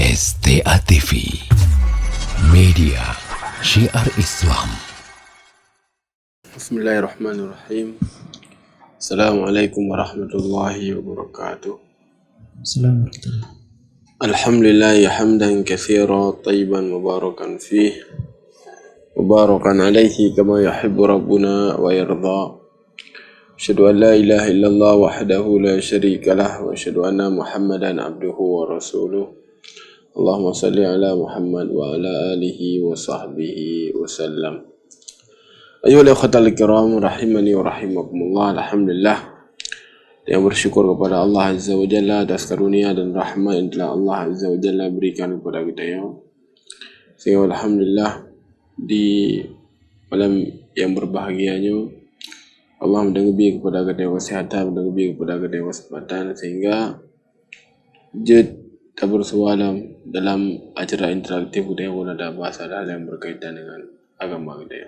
STA TV, media syiar Islam. Bismillahirrahmanirrahim. Assalamualaikum warahmatullahi wabarakatuh. Assalamualaikum. Alhamdulillah hamdan katsiran tayyiban mubarakan fih, mubarakan alaihi kama yuhibbu rabbuna wa yarda. Asyhadu an la ilaha illallah wahdahu la syarika lah wa asyhadu anna Muhammadan abduhu wa rasuluh. Allahumma salli ala Muhammad wa ala alihi wa sahbihi wa sallam. Ayyuhal ikhwatal kiram rahimani wa rahimakumullah. Alhamdulillah, yang bersyukur kepada Allah Azza wa Jalla atas karunia dan rahmat yang telah Allah Azza wa Jalla berikan kepada kita ya. Sehingga alhamdulillah di malam yang berbahagianya Allah mendengar kepada kita kesihatan, mendengar kepada kita kesempatan, sehingga jid tak bersualam dalam acara interaktif kita pun ada bahasa hal yang berkaitan dengan agama kita.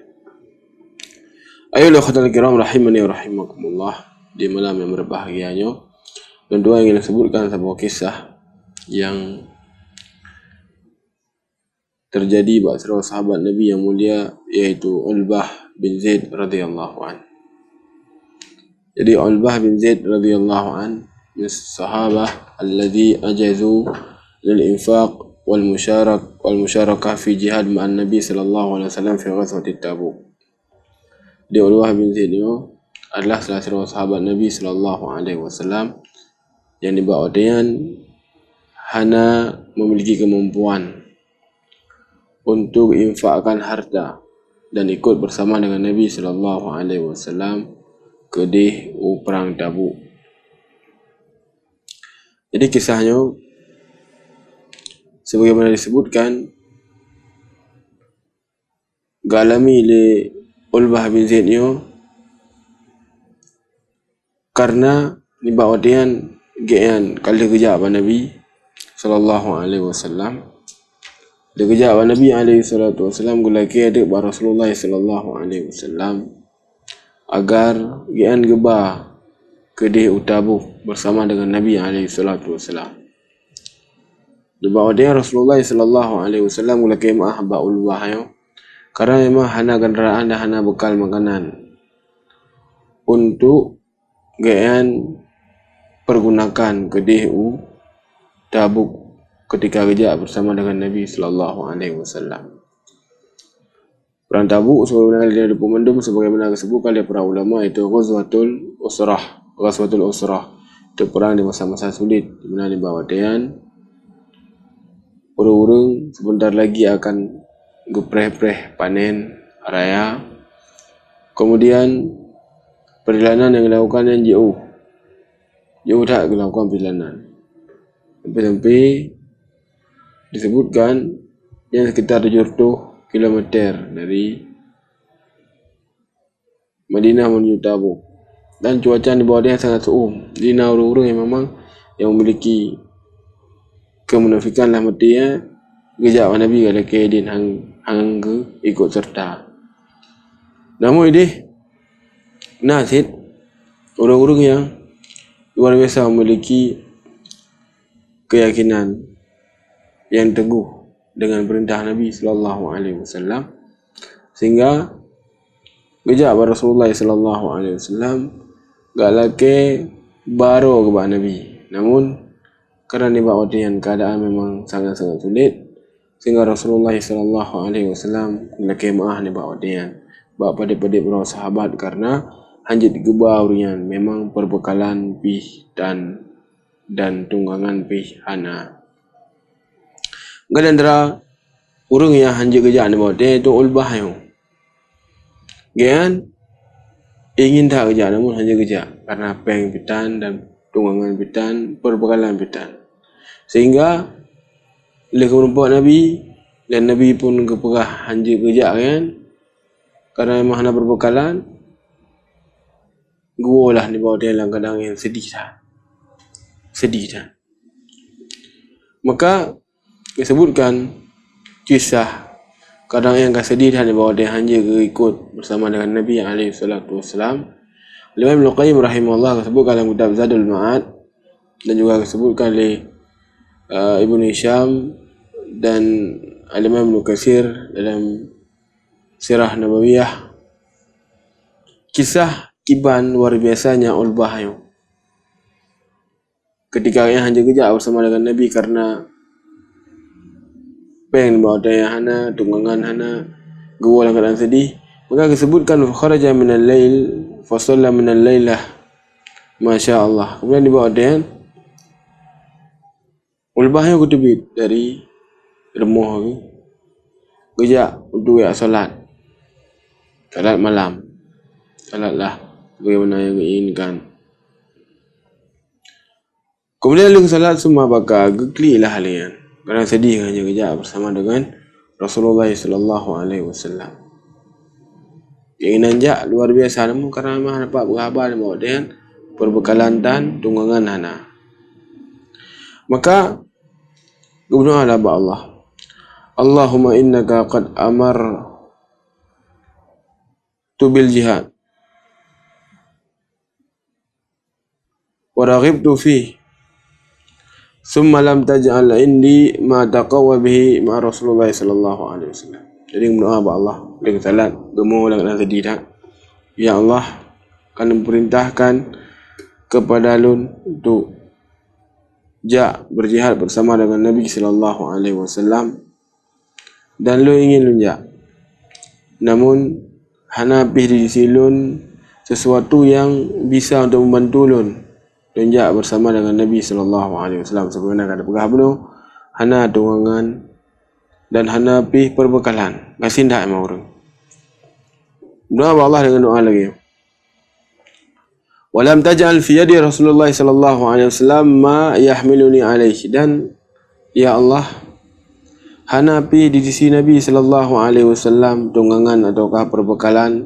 Ayolah khawatir kiram rahimani wa rahimakumullah. Di malam yang berbahagianya dan dua ingin sebutkan sebuah kisah yang terjadi pada sahabat Nabi yang mulia, yaitu Ulbah bin Zaid radhiyallahu an. Jadi Ulbah bin Zaid radhiyallahu an من الصحابة الذي أجازوا للإنفاق والمشاركة في جهاد مع النبي صلى الله عليه وسلم في غزوة التبوك. Di Ulbah bin Zaid adalah salah seorang sahabat Nabi sallallahu alaihi wasallam yang dibawa dengan hana memiliki kemampuan untuk infakkan harta dan ikut bersama dengan Nabi sallallahu alaihi wasallam ke di perang Tabuk. Jadi kisahnya sebagaimana disebutkan, galami li Ulbah bin Zaid karena nibawa dian gian kali kerja pada Nabi sallallahu alaihi wasallam. Dia kerja pada Nabi alaihi salatu wasallam gulaki ada pada Rasulullah sallallahu alaihi wasallam agar gian geba ke di Tabuk bersama dengan Nabi alaihi salatu wasallam. Di bawah dia Rasulullah sallallahu alaihi wasallam gulaki maah ba Ulbah karena memang hana kenderaan dan hana bekal makanan untuk gaan pergunakan ke di Tabuk ketika kerja bersama dengan Nabi sallallahu alaihi wasallam. Perang Tabuk sebagaimana dia dipemendum sebagaimana disebutkan oleh para ulama, itu Ghazwatul Usrah. Ghazwatul Usrah itu perang di masa-masa sulit, di mana di bawah dian urung-urung sebentar lagi akan gepreh-preh panen raya. Kemudian perjalanan yang dilakukan yang jauh tak dilakukan perjalanan sampai disebutkan yang sekitar 70 km dari Madinah menuju Tabuk, dan cuaca di bawah dia sangat suum. Jadi urung-urung yang memang yang memiliki kemunafikan lah matinya gejak Nabi kalau kedin hang ikut serta. Namun ini nasid orang-orang yang luar biasa memiliki keyakinan yang teguh dengan perintah Nabi sallallahu alaihi wasallam, sehingga gejak pada Rasulullah sallallahu alaihi wasallam gak lagi baru kepada Nabi. Namun kerana dibawa dengan keadaan memang sangat-sangat sulit, sehingga Rasulullah sallallahu alaihi wasallam lagi maah dibawa dengan bawa pada para sahabat karena hanjit gebaurian memang perbekalan pih dan tunggangan pih hana. Gadandra urung yang hanjit gejak dibawa dia itu Ulbah gian ingin tak kerja, namun hanya kerja karena peng pitan dan tunggangan pitan, perbekalan pitan, sehingga oleh keperempuan Nabi dan Nabi pun keperah hanya kerja kan, karena memang hanya perbekalan gua lah di bawah dia dalam kadang yang sedih dah. Maka disebutkan kisah kadang yang sedih dan bahawa dia hanya ikut bersama dengan Nabi alaihi salatu wasallam. Imam Ibnu Qayyim rahimahullah sebutkan dalam kitab Zadul Ma'ad dan juga disebutkan oleh Ibnu Hisham dan Al-Imam Ibnu Katsir dalam Sirah Nabawiyah kisah Iban luar biasanya Ulbah itu. Ketika ia hanya kejap bersama dengan Nabi karena pengen bawa daya hana, tunggangan hana, gua dalam keadaan sedih, maka disebutkan kharaja minal lail fa shalla minal lailah. Masya Allah. Kemudian dibawa daya Ulbah yang kutubit dari rumah ni kejap untuk solat malam, salatlah bagaimana yang diinginkan. Kemudian lalu salat semua bakal geklilah halian kerana sedih hanya kejap bersama dengan Rasulullah sallallahu alaihi wasallam. Keinginan jak luar biasa namun kerana mah dapat berkhabar bahawa dia perbekalan dan tunggangan hana. Maka berdoa kepada Allah. Allahumma innaka qad amar tu bil jihad wa raghibtu fihi summa lam taj'al indi ma taqawwa bihi ma Rasulullah sallallahu alaihi wasallam. Jadi berdoa kepada Allah dengan salat gemuk dengan sedih dah. Ya Allah, kami perintahkan kepada Lun untuk berjihad bersama dengan Nabi sallallahu alaihi wasallam dan Lun ingin Lun namun hana pih di sisi Lun sesuatu yang bisa untuk membantu Lun bersama dengan Nabi sallallahu alaihi wasallam sebagaimana kata pegah benuh hana tunggangan dan hana pih perbekalan kasih dah emang orang. Doa Allah dengan doa lagi. Walam taj'al fi yadi Rasulullah sallallahu alaihi wasallam ma yahmiluni alaihi, dan ya Allah hana pi di sisi Nabi sallallahu alaihi wasallam tunggangan ataukah perbekalan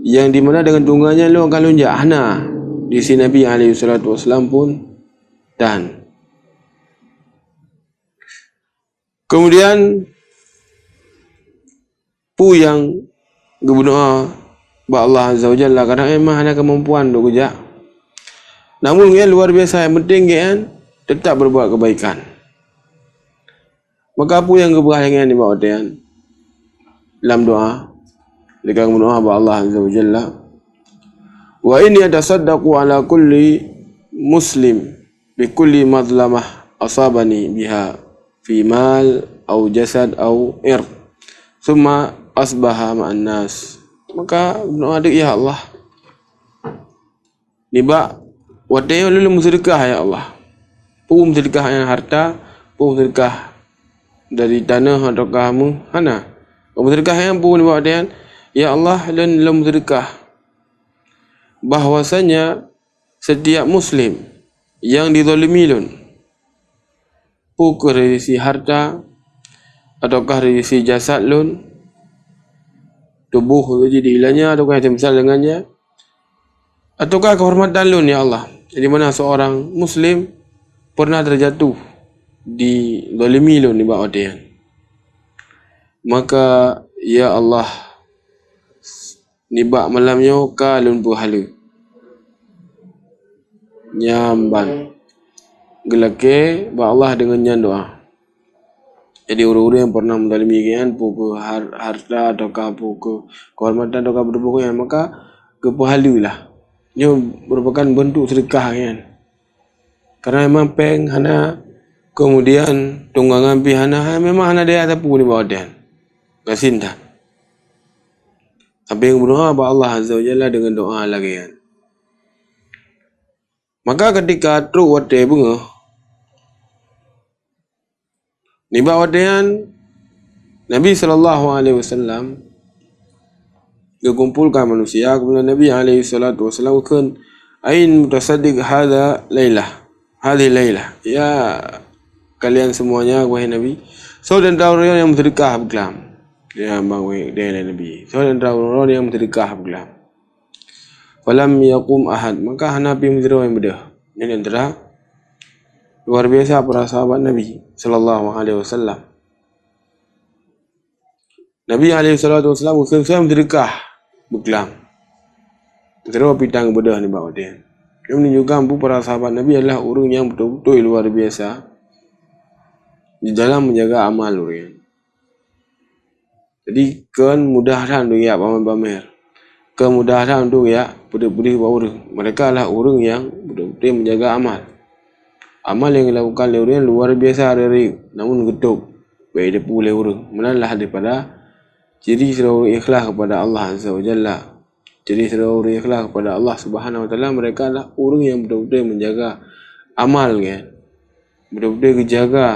yang di mana dengan tunggangannya lu akan lunjak hana di sisi Nabi alaihi salatu wasallam pun. Dan kemudian pu yang berdoa ba Allah azza wa jalla kadang memang ada kemampuan untuk kerja. Namun yang luar biasa yang penting kan tetap berbuat kebaikan. Maka apa yang kebahagiaan dibawa dengan dalam doa dengan berdoa ba Allah azza wa jalla wa inni atasaddaqu ala kulli muslim bi kulli madlamah asabani biha fi mal au jasad au ird thumma asbaha ma'an nas. Maka doa adik ya Allah niba wadai lalu sedekah ya Allah, pun sedekah yang harta, pun sedekah dari tanah atau kamu hana sedekah yang pun niba wadai ya Allah dan dalam sedekah bahwasanya setiap muslim yang dizalimi lun pukul dari sisi harta ataukah dari sisi jasad lun tubuh jadi hilangnya ataukah yang misal dengannya ataukah kehormatan lun ya Allah, di mana seorang muslim pernah terjatuh di zalimi lun di bawah dia, maka ya Allah nibak malamnya ka lun pahala nyamban gelake ba Allah dengan nyan doa. Jadi orang-orang yang pernah menzalimi kan pukul harta ataukah pukul kehormatan ataukah berbuku yang maka kepahalulah. Ia merupakan bentuk sedekah kan. Karena memang peng hana kemudian tunggangan pi hana memang hana dia ataupun di bawah dia. Kasinta. Tapi yang berdoa kepada Allah azza wa jalla dengan doa lagi kan. Maka ketika truk wate bunga ni bawadian Nabi sallallahu alaihi wasallam kumpulkan manusia, kemudian Nabi alaihi salatu wasallam kan ain mutasaddiq hadha lailah hadhihi lailah, ya kalian semuanya wahai Nabi so dan orang yang bersedekah berkelam ya bang dia Nabi so dan orang yang bersedekah berkelam falam yaqum ahad, maka Nabi menyeru yang bedah. Ini antara luar biasa para sahabat Nabi sallallahu alaihi wasallam. Nabi alaihi salatu wasallam usai sedekah berkelam. Terus pitang bedah ni bawa dia. Dia menunjukkan para sahabat Nabi adalah orang yang betul-betul luar biasa di dalam menjaga amal orang. Jadi kemudahan untuk ya pamer-pamer. Kemudahan untuk ya putih-putih orang. Mereka lah orang yang betul-betul menjaga amal. Amal yang dilakukan oleh orang luar biasa dari namun getuk baik depu oleh orang. Menalah daripada ciri seorang ikhlas kepada Allah Azza wa Jalla. Ciri seorang ikhlas kepada Allah Subhanahu wa Taala, mereka adalah orang yang betul-betul menjaga amal kan. Betul-betul dijaga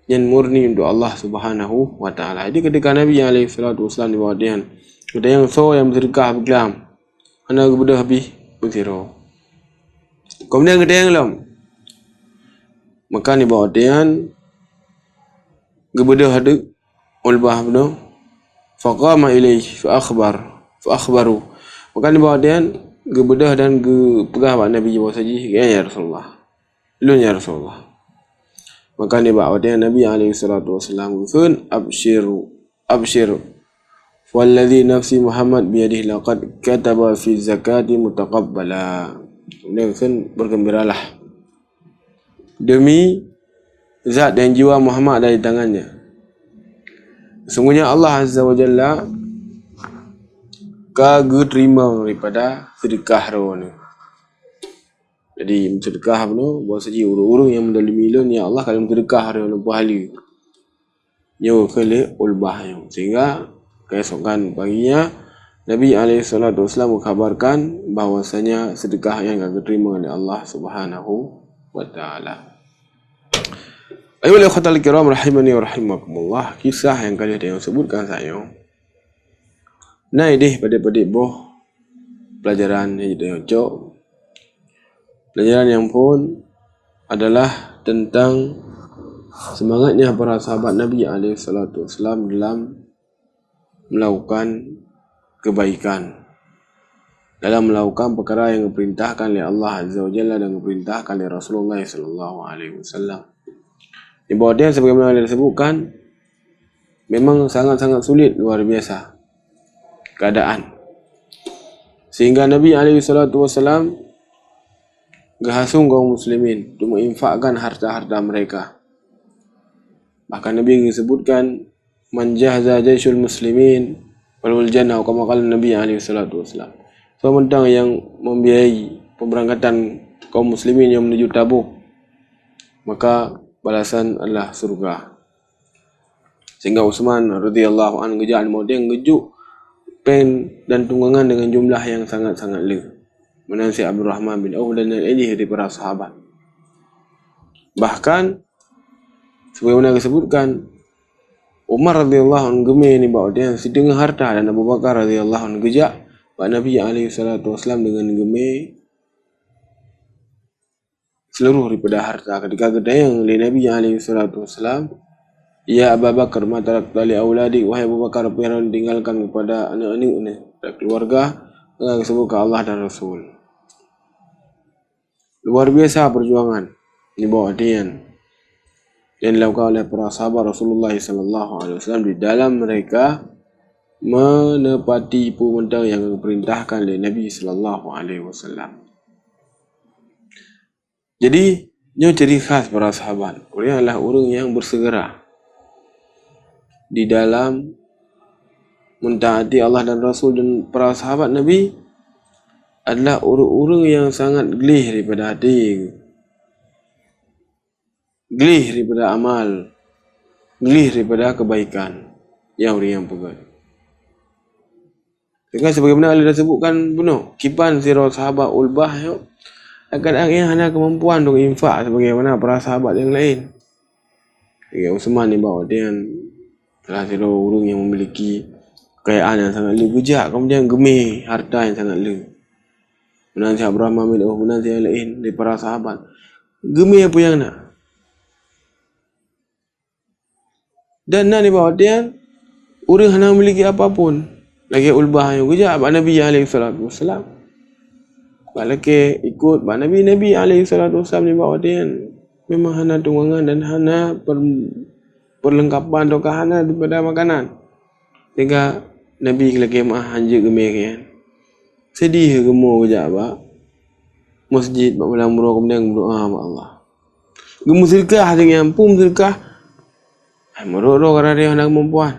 yang murni untuk Allah Subhanahu wa Taala. Jadi ketika Nabi alaihi salatu wasallam dibawa dia, ada yang yang bersedekah bergelam. Anak kemudian habis bersiro. Kemudian ada yang lam. Maka dibawa dia kemudian ada ulbah beno. Faqama ilaihi fa akhbaru. Maka dibawa dia kemudian dan pegah Nabi bawa saja ya Rasulullah. Lu ya Rasulullah. Maka ni bawa dia Nabi alaihi salatu wasallam fun abshiru walladhi nafsi Muhammad biyadihi laqad kataba fi zakati mutaqabbala. Kemudian fun bergembiralah demi zat dan jiwa Muhammad ada di tangannya. Sesungguhnya Allah Azza wa Jalla kagak terima daripada sedekah rohani. Jadi sedekah apa buat saja urung-urung yang mendalimi ilmu ya Allah kalau sedekah ada pahala. Yo kele ulbah sehingga keesokan paginya Nabi alaihi salatu wasallam mengkabarkan bahwasanya sedekah yang akan diterima oleh Allah Subhanahu wa taala. Ayolah khatal kiram rahimani wa rahimakumullah, kisah yang kali yang sebutkan saya. Nah ini pada boh pelajaran yang jauh. Pelajaran yang pun adalah tentang semangatnya para sahabat Nabi SAW dalam melakukan kebaikan, dalam melakukan perkara yang diperintahkan oleh Allah Azza wa Jalla dan diperintahkan oleh Rasulullah SAW. Di bawah dia sebagaimana yang disebutkan, memang sangat-sangat sulit, luar biasa keadaan, sehingga Nabi SAW gahasung kaum muslimin untuk menginfakkan harta-harta mereka. Bahkan Nabi disebutkan man jahza jaisyul muslimin wal jannah, kama qala Nabi alaihi salatu wasallam. Sementara yang membiayai pemberangkatan kaum muslimin yang menuju Tabuk, maka balasan adalah surga. Sehingga Utsman radhiyallahu anhu ngejak dia ngejuk pen dan tunggangan dengan jumlah yang sangat-sangat lebih. Menansi Abdurrahman bin Auf dan ini dari para sahabat. Bahkan sebagaimana disebutkan, Umar radhiyallahu anhu gemeh ni bawa dia sedengah harta, dan Abu Bakar radhiyallahu anhu gejak Pak Nabi alaihi salatu wasallam dengan gemeh seluruh daripada harta. Ketika gedayang oleh Nabi alaihi salatu wasallam, ya Abu Bakar mata tali auladik, wahai Abu Bakar, apa yang tinggalkan kepada anak-anak dan keluarga, disebutkan Allah dan Rasul. Luar biasa perjuangan di bawah dia yang dilakukan oleh para sahabat Rasulullah SAW di dalam mereka menepati pemendang yang diperintahkan oleh Nabi SAW. Jadi, ini ciri khas para sahabat. Orang adalah orang yang bersegera di dalam mentaati Allah dan Rasul, dan para sahabat Nabi adalah orang-orang yang sangat gelih daripada hati, gelih daripada amal, gelih daripada kebaikan yang orang yang pegang. Dengan sebagaimana Allah dah sebutkan penuh, kipan sirah sahabat ulbah yang kadang-kadang yang hanya kemampuan untuk infak sebagaimana para sahabat yang lain. Jadi Utsman ni bawa dia salah satu orang yang memiliki kekayaan yang sangat lebih gejak, kemudian gemih harta yang sangat lebih. Menanti Abraham bin Auf, menanti yang lain dari para sahabat, gemih apa yang nak. Dan nak dibawa dia orang yang memiliki apapun lagi ulbah yang gejak Pak Nabi alaihi salatu wasallam. Kalau ke ikut Pak Nabi alaihi salatu wasallam dibawa dia memang hanya tunggangan dan hanya perlengkapan atau hanya daripada makanan. Sehingga Nabi lagi mah hanya gemih kan. Sedih gemuk je apa? Masjid malam murah kemudian berdoa kepada Allah. Gemu sedekah dengan pun sedekah Meruk-ruk kerana dia anak perempuan.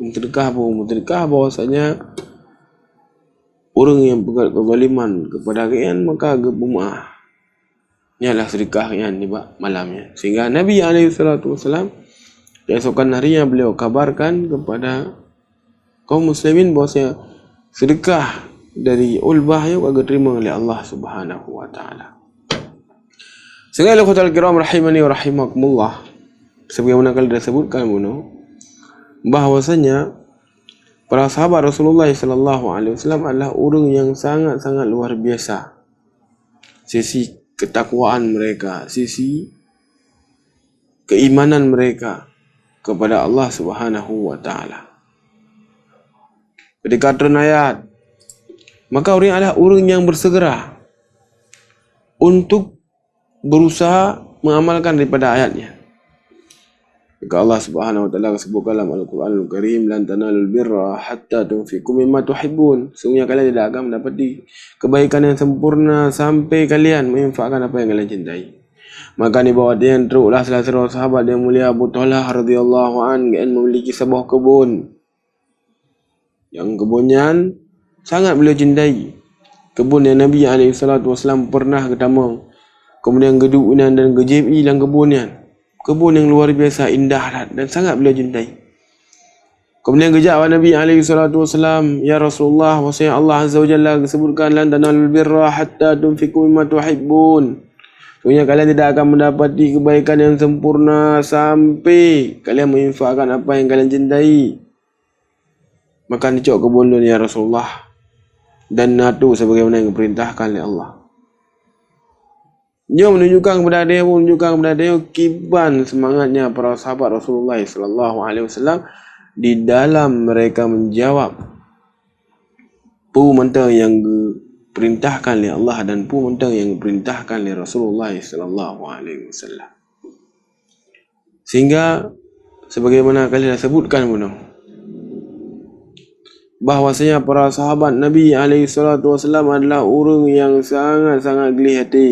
Mentedekah bahwasanya orang yang berbuat kezaliman kepada rakyat maka agak bermaaf. Ini adalah sedekah yang di malamnya. Sehingga Nabi SAW keesokan harinya beliau kabarkan kepada kaum muslimin bahwasanya sedekah dari ulbah yang agak terima oleh Allah Subhanahu wa taala. Sehingga ikhwatal kiram rahimani wa rahimakumullah, sebagaimana kali disebutkan bahwasanya para sahabat Rasulullah sallallahu alaihi wasallam adalah orang yang sangat-sangat luar biasa. Sisi ketakwaan mereka, sisi keimanan mereka kepada Allah Subhanahu wa taala. Ketika turun ayat, maka orang adalah orang yang bersegera untuk berusaha mengamalkan daripada ayatnya. Jika Allah Subhanahu wa taala sebutkan dalam Al-Qur'anul Karim, lan tanalul birra hatta tunfiqu mimma tuhibbun. Sungguhnya kalian tidak akan mendapati kebaikan yang sempurna sampai kalian menginfakkan apa yang kalian cintai. Maka di bawah dia teruklah salah seorang sahabat yang mulia Abu Talhah radhiyallahu anhu yang memiliki sebuah kebun. Yang kebunnya sangat beliau cintai. Kebun yang Nabi SAW pernah ketemu. Kemudian gedunan dan gejebi dalam kebunnya. Kebun yang luar biasa indah dan sangat beliau cintai. Kemudian kejap Nabi SAW, ya Rasulullah, wasaya Allah Azza wa Jalla sebutkan, lan tanalul birra hatta tunfiqu mimma tuhibbun. Sesungguhnya kalian tidak akan mendapati kebaikan yang sempurna sampai kalian menginfakkan apa yang kalian cintai. Maka dicok kebun ya Rasulullah, dan natu sebagaimana yang diperintahkan oleh Allah. Dia menunjukkan kepada dia kiban semangatnya para sahabat Rasulullah SAW di dalam mereka menjawab perintah yang diperintahkan oleh Allah dan perintah yang diperintahkan oleh Rasulullah SAW. Sehingga sebagaimana kalian sebutkan bahwasanya para sahabat Nabi SAW adalah orang yang sangat-sangat geli hati.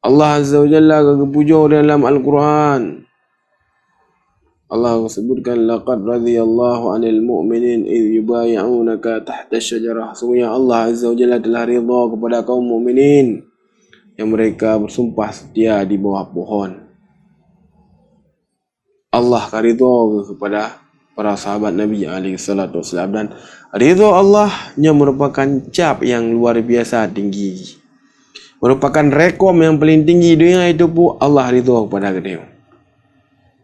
Allah Azza wa Jalla kepujuk dalam Al-Quran. Allah sebutkan, laqad radhiyallahu 'anil mu'minin idh yubay'unaka tahta asy-syajarah. Sesungguhnya Allah Azza wa Jalla telah ridha kepada kaum mukminin yang mereka bersumpah setia di bawah pohon. Allah ridha kepada para sahabat Nabi SAW, dan ridha Allahnya merupakan cap yang luar biasa tinggi. Merupakan rekom yang paling tinggi dunia itu pun Allah ridha kepada dia.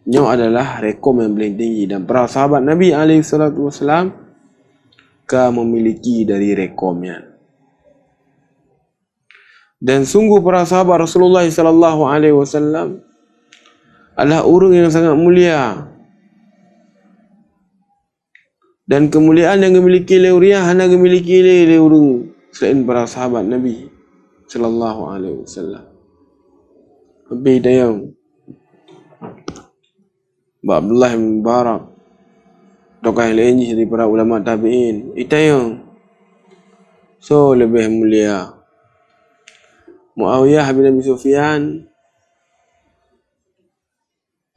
Ini adalah rekom yang paling tinggi, dan para sahabat Nabi SAW memiliki dari rekomnya. Dan sungguh para sahabat Rasulullah SAW adalah orang yang sangat mulia. Dan kemuliaan yang dimiliki oleh orang hanya dimiliki oleh orang selain para sahabat Nabi sallallahu alaihi wasallam. Lebih dayang Abdullah bin Mubarak, tokoh yang lain dari para ulama tabi'in, itayang so lebih mulia Muawiyah bin Abi Sufyan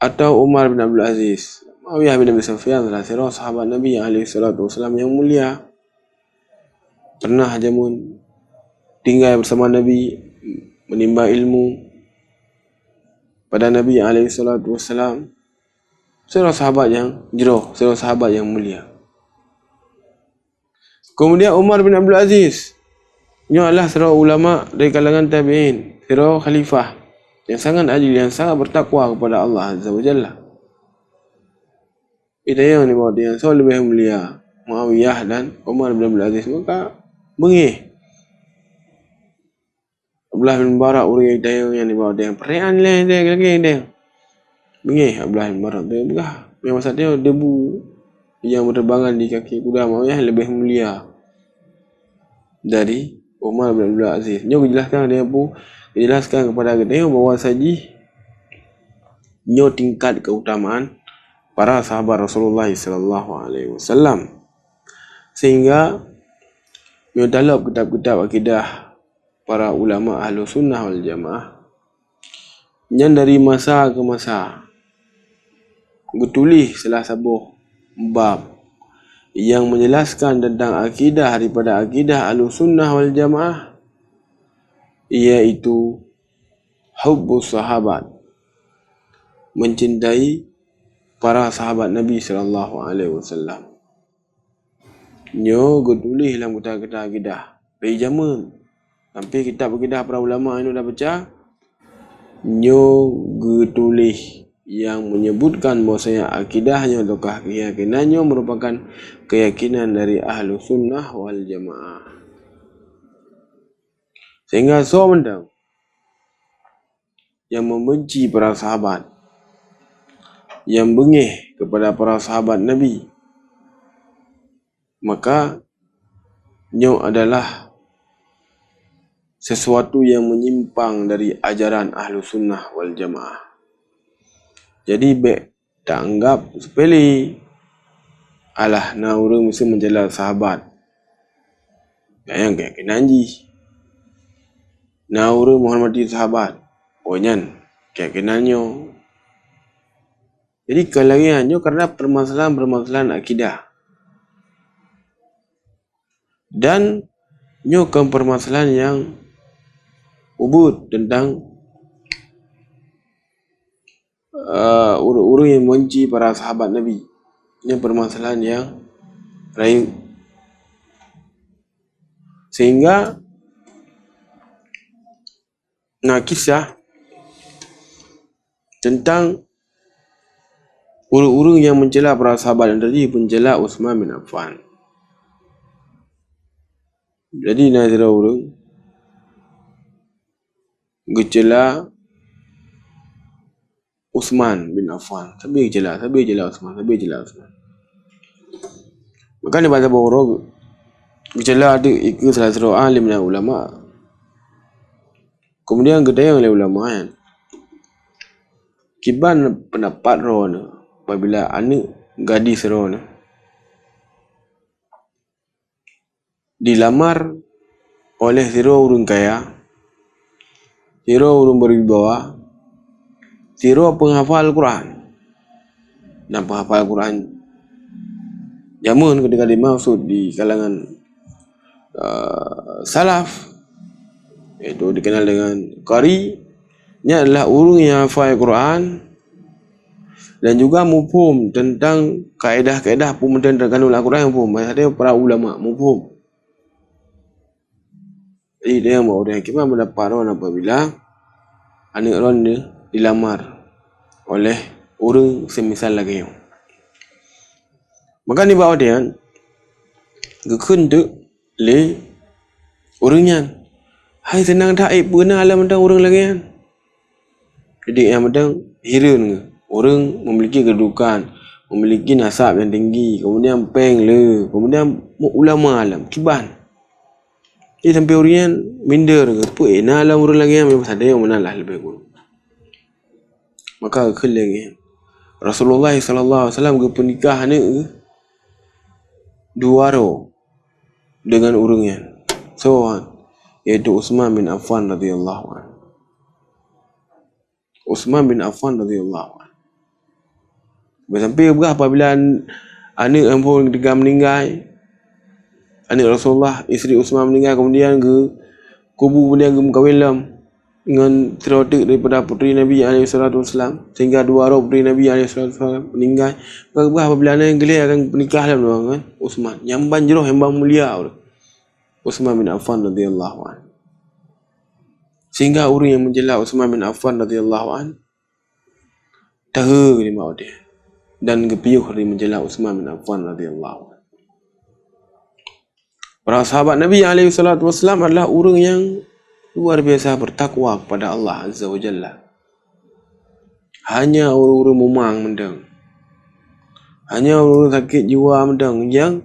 atau Umar bin Abdul Aziz. Muawiyah bin Abi Sufyan adalah seorang sahabat Nabi SAW yang mulia. Pernah jamun tinggal bersama Nabi, menimba ilmu pada Nabi SAW. Seorang sahabat yang jero, seorang sahabat yang mulia. Kemudian Umar bin Abdul Aziz, dia adalah seorang ulama dari kalangan tabi'in, seorang khalifah yang sangat adil, yang sangat bertakwa kepada Allah Azza wa Jalla. Itu yang dibawa dia, so lebih mulia Muawiyah dan Umar bin Abdul Aziz. Maka bengih Abdullah bin Mubarak, orang yang dibawa dia, perayaan dia bengih Abdullah bin Mubarak dia begah. Yang masa dia debu yang berterbangan di kaki kuda Muawiyah lebih mulia dari Umar bin Abdul Aziz. Dia jelaskan kepada dia bahawa saji nyo tingkat keutamaan para sahabat Rasulullah SAW. Sehingga nyo dalam kitab-kitab akidah para ulama ahlu sunnah wal jamaah yang dari masa ke masa Getulis salah sebuah bab yang menjelaskan tentang akidah daripada akidah Ahlussunnah wal Jamaah, iaitu hubbus sahabat, mencintai para sahabat Nabi sallallahu alaihi wasallam. Nyo getulis dalam kitab-kitab akidah. Pai zaman sampai kitab akidah para ulama ini dah baca. Nyo getulis yang menyebutkan bahwasanya akidahnya atau keyakinannya merupakan keyakinan dari Ahlussunnah wal Jamaah. Sehingga seorang yang membenci para sahabat, yang bengih kepada para sahabat Nabi, maka nyo adalah sesuatu yang menyimpang dari ajaran Ahlussunnah wal Jamaah. Jadi tak anggap sepele. Alah, na orang mesti menjela sahabat. Yang keyakinan ji. Na orang menghormati sahabat. Oh nyan, keyakinannya. Jadi kelagiannya karena permasalahan-permasalahan akidah. Dan nyo ke permasalahan yang ubud tentang orang yang membenci para sahabat Nabi. Ini permasalahan yang lain. Sehingga kisah tentang orang-orang yang mencela para sahabat, dan tadi mencela Utsman bin Affan. Jadi nazira orang gecela Utsman bin Affan. Sabi jela Utsman. Maka ni bahasa borok gecela ada ikut salah satu alim dan ulama. Kemudian gedayang oleh ulama kan. Kiban pendapat roh apabila anak gadis roh dilamar oleh siro orang kaya, siro orang berwibawa, siro penghafal Quran. Dan penghafal Quran zaman ketika dimaksud di kalangan salaf, iaitu dikenal dengan qari, ini adalah orang yang hafal Quran dan juga mufhum tentang kaedah-kaedah pemerintahan terkandung dalam Al-Quran, mufhum. Maksudnya para ulama mufhum. Jadi dia mahu dia kira mendapat orang apabila anak orang dia dilamar oleh orang semisal lagi. Maka ni bawa dia gekunduk le orangnya. Hai senang tak pernah alam tentang orang lagi kan. Jadi yang penting heran orang memiliki kedudukan, memiliki nasab yang tinggi, kemudian peng le, kemudian ulama alam kiban. Jadi sampai orang minder ke apa alam orang lagi yang memang ada yang menalah lebih kurang. Maka lagi Rasulullah sallallahu alaihi wasallam ke pernikah ni dua ro dengan orangnya. So iaitu Utsman bin Affan radhiyallahu anhu. Utsman bin Affan radhiyallahu anhu. Sampai berapa apabila anak ampun ketika meninggal, anak Rasulullah, isteri Utsman meninggal, kemudian ke kubu, kemudian ke mengkahwin dengan terodik daripada puteri Nabi SAW, sehingga dua orang puteri Nabi SAW meninggal. Berapa apabila anak yang gelar akan menikah dalam kan Utsman, yang banjroh yang mulia Utsman bin Affan radhiyallahu anhu. Sehingga orang yang menjela Utsman bin Affan radhiyallahu anhu tahu di maut dia dan gepiuh dia menjela Utsman bin Affan radhiyallahu anhu. Para sahabat Nabi SAW adalah orang yang luar biasa bertakwa kepada Allah Azza wa Jalla. Hanya orang-orang memang mendang, hanya orang sakit jiwa mendang yang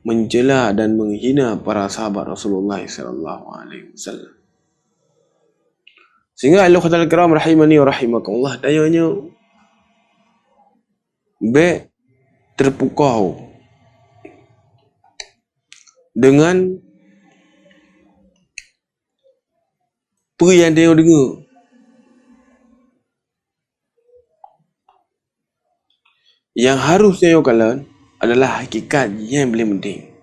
mencela dan menghina para sahabat Rasulullah sallallahu alaihi wasallam. Sehingga Allah Ta'ala kiram rahimani wa rahimakumullah, tayanya terpukau dengan apa yang dia dengar. Yang harusnya kalian adalah hakikat yang paling penting.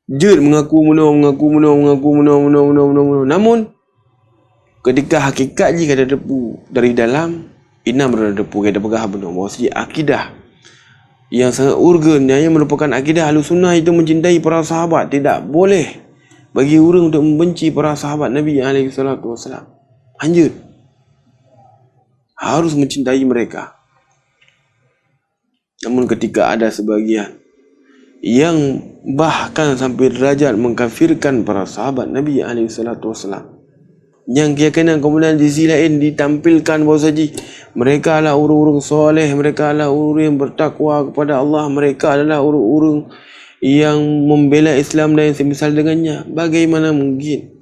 Jut mengaku menang. Namun ketika hakikat jika ada depu dari dalam, inam berada depu kita pegah benar bahawa akidah yang sangat urgen yang merupakan akidah Ahlussunnah itu mencintai para sahabat. Tidak boleh bagi orang untuk membenci para sahabat Nabi SAW. Lanjut, harus mencintai mereka. Namun ketika ada sebagian yang bahkan sampai derajat mengkafirkan para sahabat Nabi SAW, yang keyakinan kemudian di sisi lain ditampilkan bahawa saja mereka adalah orang-orang soleh, mereka adalah orang yang bertakwa kepada Allah, mereka adalah orang-orang yang membela Islam dan yang semisal dengannya. Bagaimana mungkin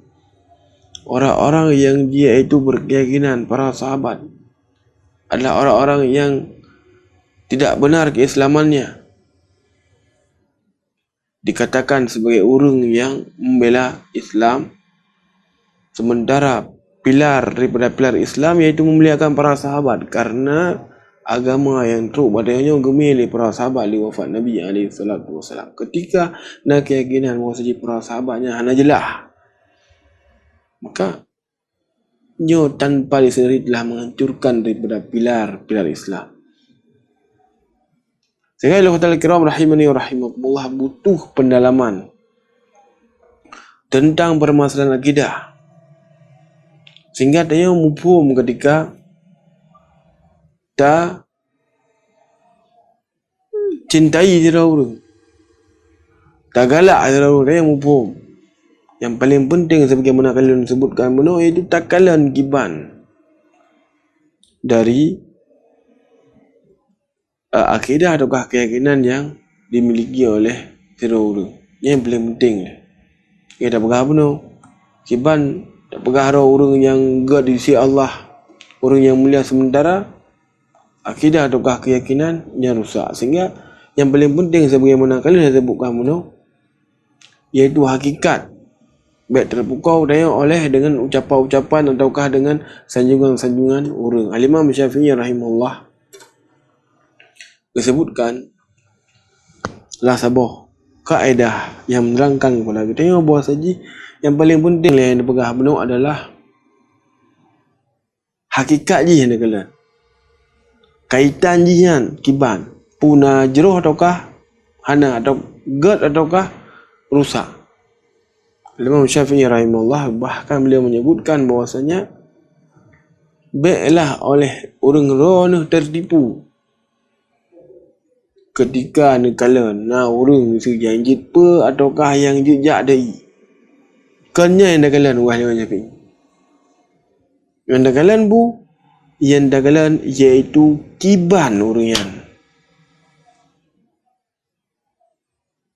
orang-orang yang dia itu berkeyakinan para sahabat adalah orang-orang yang tidak benar keislamannya dikatakan sebagai orang yang membela Islam, sementara pilar daripada pilar Islam iaitu memuliakan para sahabat, karena agama yang teruk padanya gemili para sahabat di wafat Nabi SAW. Ketika nak keyakinan bahawa saja para sahabatnya hana jelah, maka nyo tanpa disedari telah menghancurkan daripada pilar Islam. Sehingga Allah Ta'ala kiram rahimani wa rahimakumullah, butuh pendalaman tentang permasalahan akidah, sehingga tanya mufhum ketika tak cintai dia orang, tak galak dia orang, tanya mufhum. Yang paling penting sebagaimana kalian sebutkan benar, iaitu takalan giban dari akidah ataukah keyakinan yang dimiliki oleh orang. Yang paling penting kita tak pegah benar kiban, tak pegah orang yang gak di sisi Allah, orang yang mulia, sementara akidah ataukah keyakinan yang rusak. Sehingga yang paling penting sebagaimana kalian sebutkan benar, iaitu hakikat baik terpukau daya oleh dengan ucapan-ucapan ataukah dengan sanjungan-sanjungan orang. Al-Imam Syafi'i rahimahullah disebutkan lah sebuah kaedah yang menerangkan kepada kita bahawa saja yang paling penting yang dipegang benar adalah hakikat je yang dikalian, kaitan je yang kiban puna jeruh ataukah hana, atau gad ataukah rusak. Imam Syafi'i rahimahullah bahkan beliau menyebutkan bahwasanya baiklah oleh orang rono tertipu ketika nekala na orang yang jit pe ataukah yang jejak dai kanya yang dakalan wah Imam Syafi'i yang dakalan bu yang dakalan iaitu kiban orang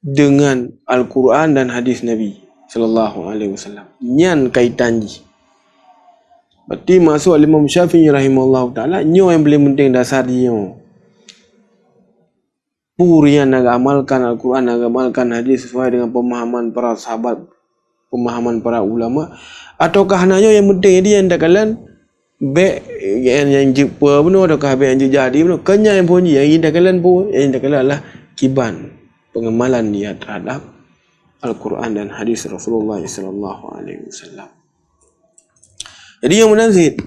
dengan Al-Quran dan hadis Nabi sallallahu alaihi wasallam. Nyan kaitan ji. Berarti masuk Imam Syafi'i rahimahullah taala nyo yang paling penting dasar dia. Purian nak amalkan Al-Quran, nak amalkan hadis sesuai dengan pemahaman para sahabat, pemahaman para ulama, ataukah hanya yang penting dia yang dakalan baik yang jumpa benar ataukah baik yang jadi benar, kenya yang punyi yang dakalan pun yang dakalan adalah kiban pengamalan dia terhadap Al-Quran dan hadis Rasulullah sallallahu alaihi wasallam. Jadi yang menazid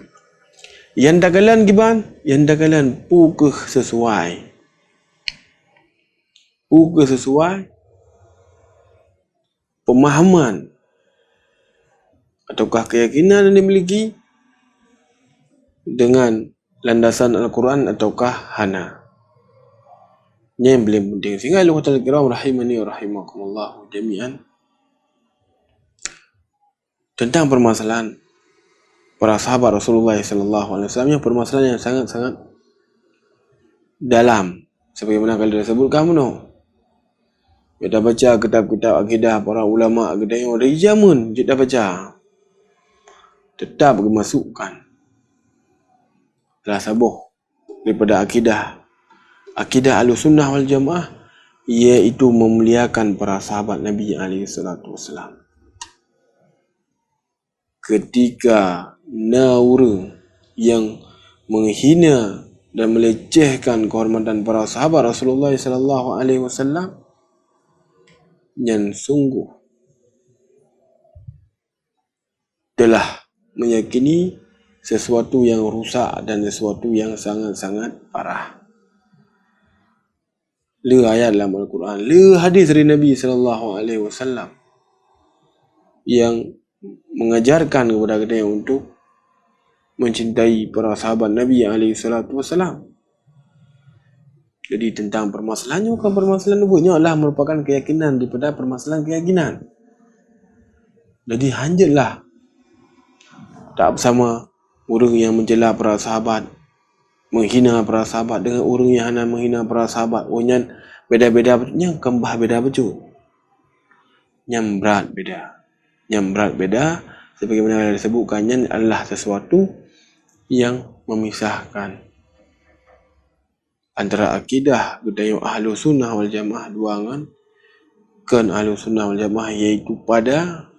yang dakalan kiban, yang dakalan pukul sesuai pemahaman ataukah keyakinan yang dimiliki dengan landasan Al-Quran ataukah hana. Ini yang paling penting. Sehingga Allah Ta'ala kiram rahimani wa rahimakumullah jami'an, tentang permasalahan para sahabat Rasulullah sallallahu alaihi wasallam, yang permasalahan yang sangat-sangat dalam sebagaimana kalian dah sebutkan benar. Kita baca kitab-kitab akidah para ulama akidah yang dari zaman kita baca, tetap memasukkan salah sabuh daripada akidah Ahlussunnah wal Jamaah, iaitu memuliakan para sahabat Nabi alaihi salatu wasallam. Ketika orang yang menghina dan melecehkan kehormatan para sahabat Rasulullah sallallahu alaihi wasallam, yang sungguh telah meyakini sesuatu yang rusak dan sesuatu yang sangat-sangat parah. Le ayat dalam Al-Quran, le hadis dari Nabi sallallahu alaihi wasallam yang mengajarkan kepada kita untuk mencintai para sahabat Nabi alaihi salatu wasallam. Jadi tentang permasalahannya bukan permasalahan nubuatnya, adalah merupakan keyakinan daripada permasalahan keyakinan. Jadi hanyalah tak bersama orang yang mencela para sahabat, menghina para sahabat dengan orang yang hanya menghina para sahabat. Yang beda-beda, yang kembah beda betul, yang berat beda, sebagaimana disebutkannya adalah sesuatu yang memisahkan antara akidah budaya ahlu sunnah wal jamaah duangan kan ahlu sunnah wal jamaah, iaitu pada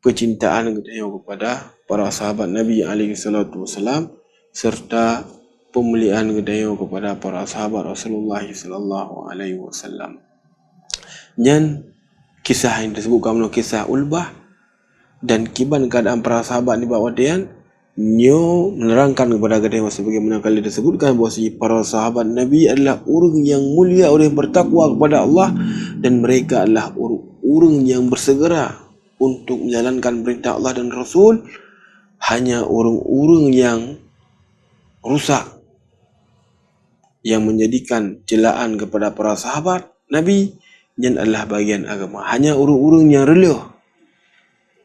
kecintaan budaya kepada para sahabat Nabi alaihi salatu wasalam, serta pemuliaan budaya kepada para sahabat Rasulullah sallallahu alaihi wasallam. Dan kisah yang disebutkan melalui kisah Ulbah dan kiban keadaan para sahabat di bawah dia, nyo menerangkan kepada kita sebagaimana kali disebutkan bahawa para sahabat Nabi adalah orang yang mulia, orang yang bertakwa kepada Allah, dan mereka adalah orang yang bersegera untuk menjalankan perintah Allah dan Rasul. Hanya orang-orang yang rusak yang menjadikan celaan kepada para sahabat Nabi yang adalah bagian agama. Hanya orang-orang yang reluh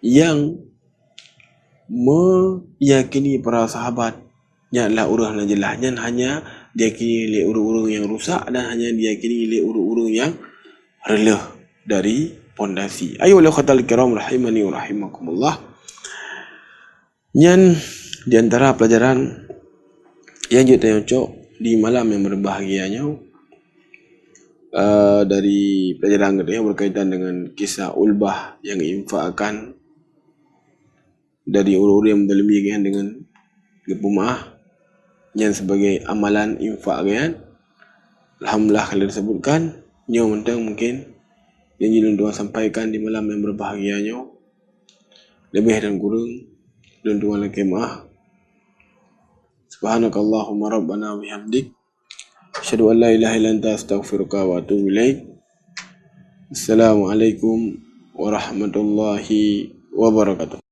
yang meyakini para sahabat yang adalah orang yang jelas, yang hanya diyakini oleh orang-orang yang rusak dan hanya diyakini oleh orang-orang yang reluh dari pondasi. Ayolah khatal kiram rahimani wa rahimakumullah. Yang di antara pelajaran yang kita cocok di malam yang berbahagianya dari pelajaran kita yang berkaitan dengan kisah Ulbah yang infakkan dari orang-orang yang mendalimi dengan Gepumah yang sebagai amalan infak kan. Alhamdulillah kalau disebutkan nyo mungkin yang jilun doa sampaikan di malam yang berbahagianya lebih dan kurang dan doa lagi maaf. Subhanakallahumma rabbana wa bihamdik asyhadu an la ilaha illa anta astaghfiruka wa atubu ilaik. Assalamualaikum warahmatullahi wabarakatuh.